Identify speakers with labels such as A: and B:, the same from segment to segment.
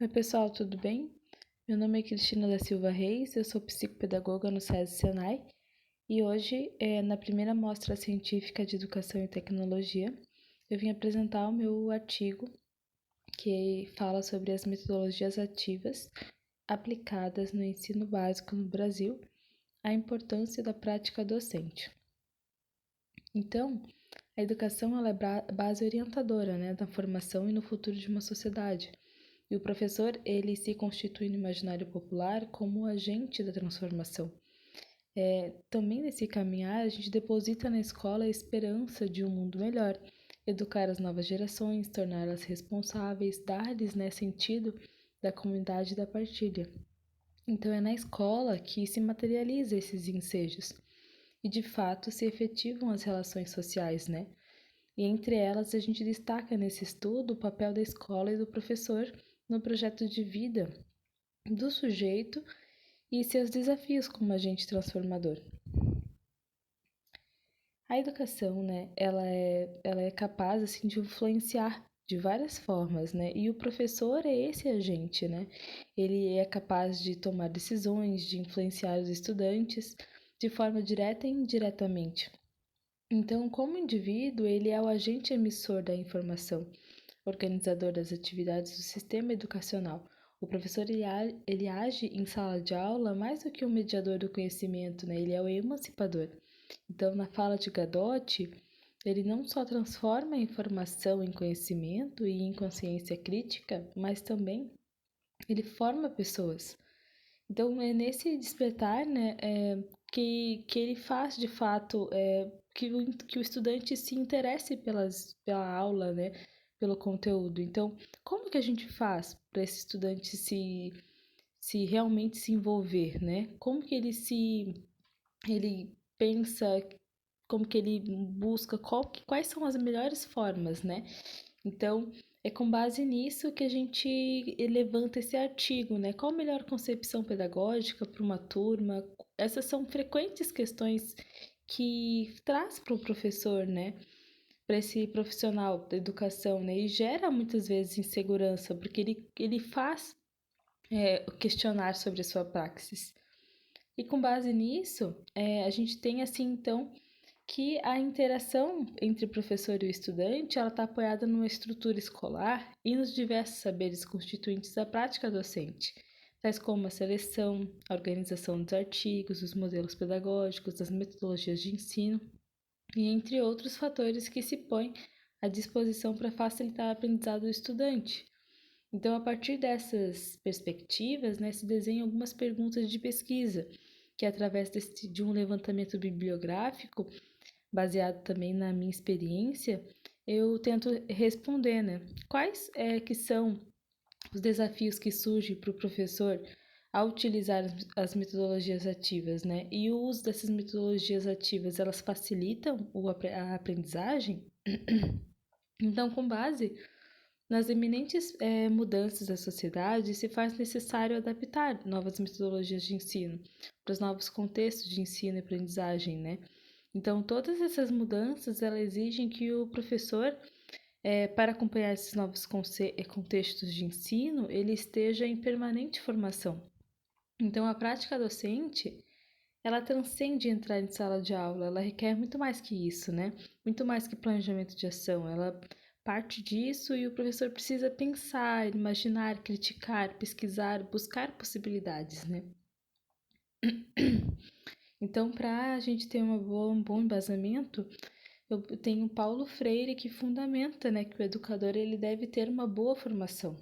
A: Oi, pessoal, tudo bem? Meu nome é Cristina da Silva Reis, eu sou psicopedagoga no SESI Senai e hoje, na primeira mostra científica de educação e tecnologia, eu vim apresentar o meu artigo que fala sobre as metodologias ativas aplicadas no ensino básico no Brasil, a importância da prática docente. Então, a educação ela é base orientadora, né, da formação e no futuro de uma sociedade. E o professor, ele se constitui no imaginário popular como o agente da transformação. Também nesse caminhar, a gente deposita na escola a esperança de um mundo melhor, educar as novas gerações, torná-las responsáveis, dar-lhes, né, sentido da comunidade e da partilha. Então é na escola que se materializa esses ensejos e de fato se efetivam as relações sociais, né? E entre elas a gente destaca nesse estudo o papel da escola e do professor no projeto de vida do sujeito e seus desafios como agente transformador. A educação, né, ela é capaz assim de influenciar de várias formas, né? E o professor é esse agente, né? Ele é capaz de tomar decisões, de influenciar os estudantes de forma direta e indiretamente. Então, como indivíduo, ele é o agente emissor da informação, organizador das atividades do sistema educacional. O professor ele age em sala de aula mais do que um mediador do conhecimento, né? Ele é o emancipador. Então, na fala de Gadotti, ele não só transforma a informação em conhecimento e em consciência crítica, mas também ele forma pessoas. Então, é nesse despertar, né, que ele faz, de fato, que o estudante se interesse pela aula, né, pelo conteúdo. Então, como que a gente faz para esse estudante se realmente se envolver, né? Como que ele pensa, como que ele busca, quais são as melhores formas, né? Então, é com base nisso que a gente levanta esse artigo, né? Qual a melhor concepção pedagógica para uma turma? Essas são frequentes questões que traz para o professor, né? Para esse profissional da educação, né? E gera muitas vezes insegurança, porque ele faz questionar sobre a sua praxis. E com base nisso, a gente tem assim, então, que a interação entre o professor e o estudante ela está apoiada numa estrutura escolar e nos diversos saberes constituintes da prática docente, tais como a seleção, a organização dos artigos, os modelos pedagógicos, as metodologias de ensino e entre outros fatores que se põem à disposição para facilitar o aprendizado do estudante. Então, a partir dessas perspectivas, né, se desenham algumas perguntas de pesquisa, que através de um levantamento bibliográfico baseado também na minha experiência, eu tento responder, né? Quais que são os desafios que surgem para o professor ao utilizar as metodologias ativas, né? E o uso dessas metodologias ativas, elas facilitam a aprendizagem? Então, com base nas eminentes mudanças da sociedade, se faz necessário adaptar novas metodologias de ensino para os novos contextos de ensino e aprendizagem, né? Então, todas essas mudanças, elas exigem que o professor, para acompanhar esses novos contextos de ensino, ele esteja em permanente formação. Então, a prática docente, ela transcende entrar em sala de aula, ela requer muito mais que isso, né? Muito mais que planejamento de ação, ela parte disso e o professor precisa pensar, imaginar, criticar, pesquisar, buscar possibilidades, né? Então, para a gente ter um bom embasamento, eu tenho Paulo Freire que fundamenta, né, que o educador ele deve ter uma boa formação.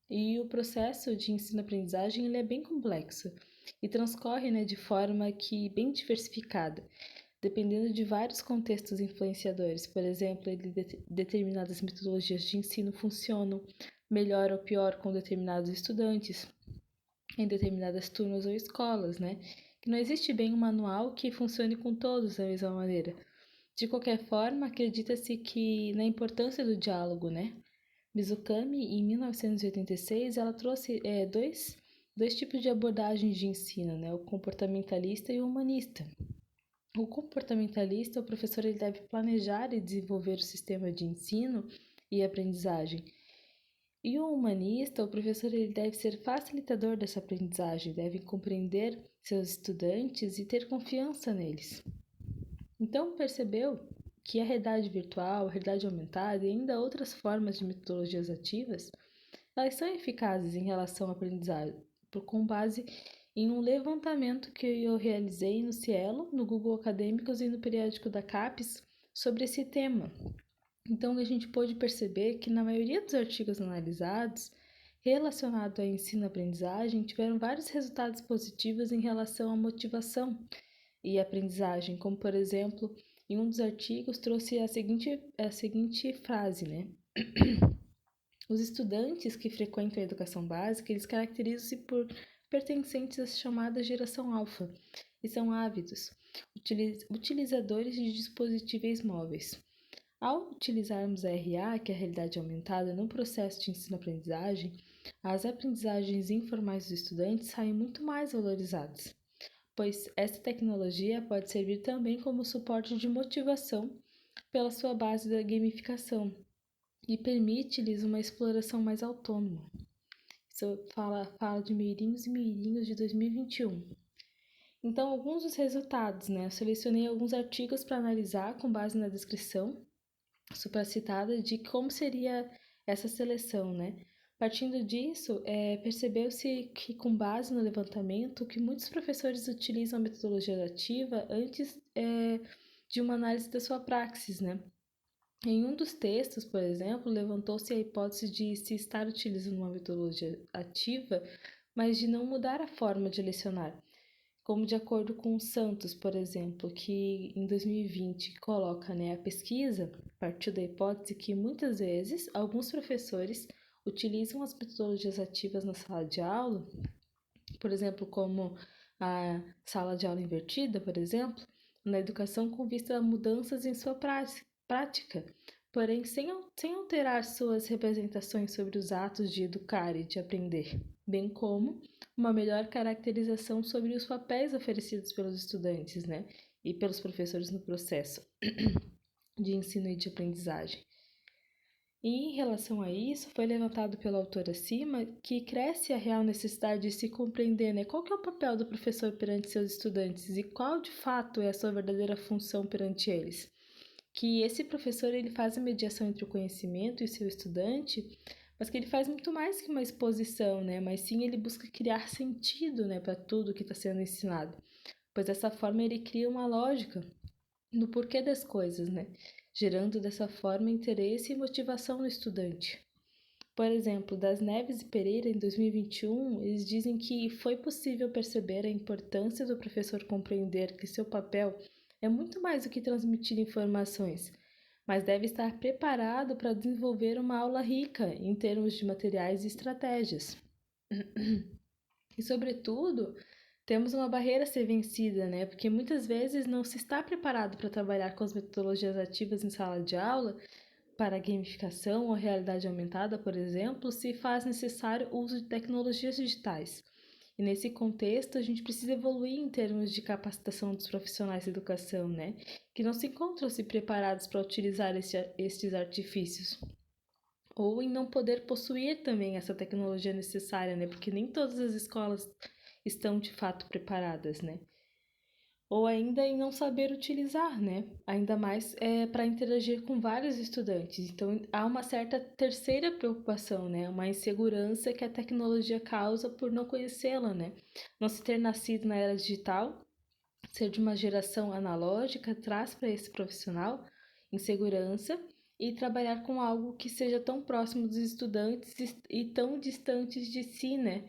A: E o processo de ensino-aprendizagem ele é bem complexo e transcorre, né, de forma que bem diversificada, dependendo de vários contextos influenciadores. Por exemplo, determinadas metodologias de ensino funcionam melhor ou pior com determinados estudantes, em determinadas turmas ou escolas, né? Que não existe bem um manual que funcione com todos da mesma maneira. De qualquer forma, acredita-se que na importância do diálogo, né? Mizukami, em 1986, ela trouxe dois tipos de abordagens de ensino, né? O comportamentalista e o humanista. O comportamentalista, o professor ele deve planejar e desenvolver o sistema de ensino e aprendizagem. E o humanista, o professor, ele deve ser facilitador dessa aprendizagem, deve compreender seus estudantes e ter confiança neles. Então, percebeu que a realidade virtual, a realidade aumentada e ainda outras formas de metodologias ativas, elas são eficazes em relação à aprendizagem, com base em um levantamento que eu realizei no Cielo, no Google Acadêmicos e no periódico da CAPES sobre esse tema. Então, a gente pôde perceber que na maioria dos artigos analisados, relacionados a ensino-aprendizagem, tiveram vários resultados positivos em relação à motivação e aprendizagem, como, por exemplo, em um dos artigos trouxe a seguinte frase, né? Os estudantes que frequentam a educação básica, eles caracterizam-se por pertencentes à chamada geração alfa e são ávidos utilizadores de dispositivos móveis. Ao utilizarmos a RA, que é a realidade aumentada, no processo de ensino-aprendizagem, as aprendizagens informais dos estudantes saem muito mais valorizadas, pois essa tecnologia pode servir também como suporte de motivação pela sua base da gamificação e permite-lhes uma exploração mais autônoma. Isso fala de Meirinhos e Meirinhos de 2021. Então, alguns dos resultados, né? Eu selecionei alguns artigos para analisar com base na descrição supracitada de como seria essa seleção, né? Partindo disso, percebeu-se que, com base no levantamento, que muitos professores utilizam a metodologia ativa antes de uma análise da sua praxis, né? Em um dos textos, por exemplo, levantou-se a hipótese de se estar utilizando uma metodologia ativa, mas de não mudar a forma de lecionar, como de acordo com o Santos, por exemplo, que em 2020 coloca, né, a pesquisa partiu da hipótese que muitas vezes alguns professores utilizam as metodologias ativas na sala de aula, por exemplo, como a sala de aula invertida, por exemplo, na educação com vista a mudanças em sua prática, porém sem alterar suas representações sobre os atos de educar e de aprender, bem como uma melhor caracterização sobre os papéis oferecidos pelos estudantes, né, e pelos professores no processo de ensino e de aprendizagem. E em relação a isso, foi levantado pelo autor acima que cresce a real necessidade de se compreender, né, qual que é o papel do professor perante seus estudantes e qual de fato é a sua verdadeira função perante eles. Que esse professor ele faz a mediação entre o conhecimento e o seu estudante, mas que ele faz muito mais que uma exposição, né, mas sim ele busca criar sentido, né, para tudo que está sendo ensinado, pois dessa forma ele cria uma lógica no porquê das coisas, né? Gerando dessa forma interesse e motivação no estudante. Por exemplo, Das Neves e Pereira, em 2021, eles dizem que foi possível perceber a importância do professor compreender que seu papel é muito mais do que transmitir informações, mas deve estar preparado para desenvolver uma aula rica em termos de materiais e estratégias. E, sobretudo, temos uma barreira a ser vencida, né? Porque muitas vezes não se está preparado para trabalhar com as metodologias ativas em sala de aula, para a gamificação ou realidade aumentada, por exemplo, se faz necessário o uso de tecnologias digitais. E nesse contexto, a gente precisa evoluir em termos de capacitação dos profissionais de educação, né? Que não se encontram-se preparados para utilizar estes artifícios. Ou em não poder possuir também essa tecnologia necessária, né? Porque nem todas as escolas estão de fato preparadas, né? Ou ainda em não saber utilizar, né? Ainda mais para interagir com vários estudantes. Então, há uma certa terceira preocupação, né? Uma insegurança que a tecnologia causa por não conhecê-la, né? Não se ter nascido na era digital, ser de uma geração analógica, traz para esse profissional insegurança e trabalhar com algo que seja tão próximo dos estudantes e tão distantes de si, né?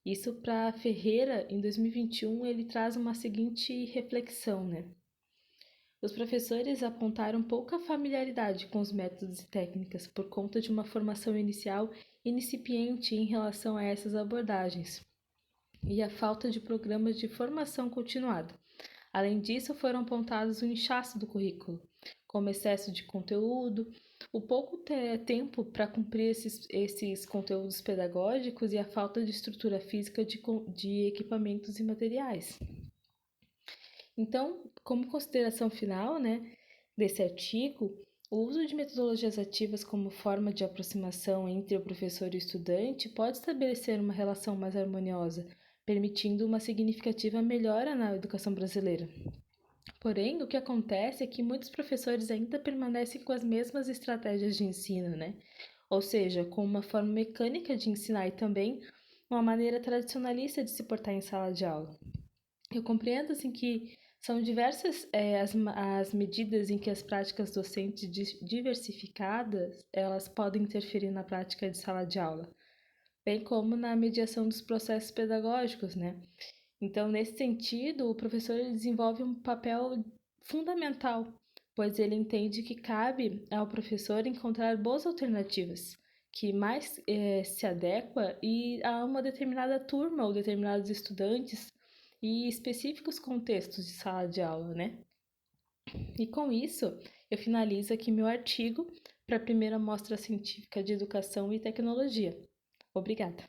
A: Isso para Ferreira, em 2021, ele traz uma seguinte reflexão, né? Os professores apontaram pouca familiaridade com os métodos e técnicas por conta de uma formação inicial incipiente em relação a essas abordagens e a falta de programas de formação continuada. Além disso, foram apontados o inchaço do currículo, como excesso de conteúdo, o pouco tempo para cumprir esses conteúdos pedagógicos e a falta de estrutura física de equipamentos e materiais. Então, como consideração final, né, desse artigo, O uso de metodologias ativas como forma de aproximação entre o professor e o estudante pode estabelecer uma relação mais harmoniosa, permitindo uma significativa melhora na educação brasileira. Porém, o que acontece é que muitos professores ainda permanecem com as mesmas estratégias de ensino, né? Ou seja, com uma forma mecânica de ensinar e também uma maneira tradicionalista de se portar em sala de aula. Eu compreendo assim que são diversas as medidas em que as práticas docentes diversificadas elas podem interferir na prática de sala de aula, bem como na mediação dos processos pedagógicos, né? Então, nesse sentido, o professor ele desenvolve um papel fundamental, pois ele entende que cabe ao professor encontrar boas alternativas que mais se adequa e a uma determinada turma ou determinados estudantes e específicos contextos de sala de aula, né? E com isso, eu finalizo aqui meu artigo para a primeira mostra científica de educação e tecnologia. Obrigada.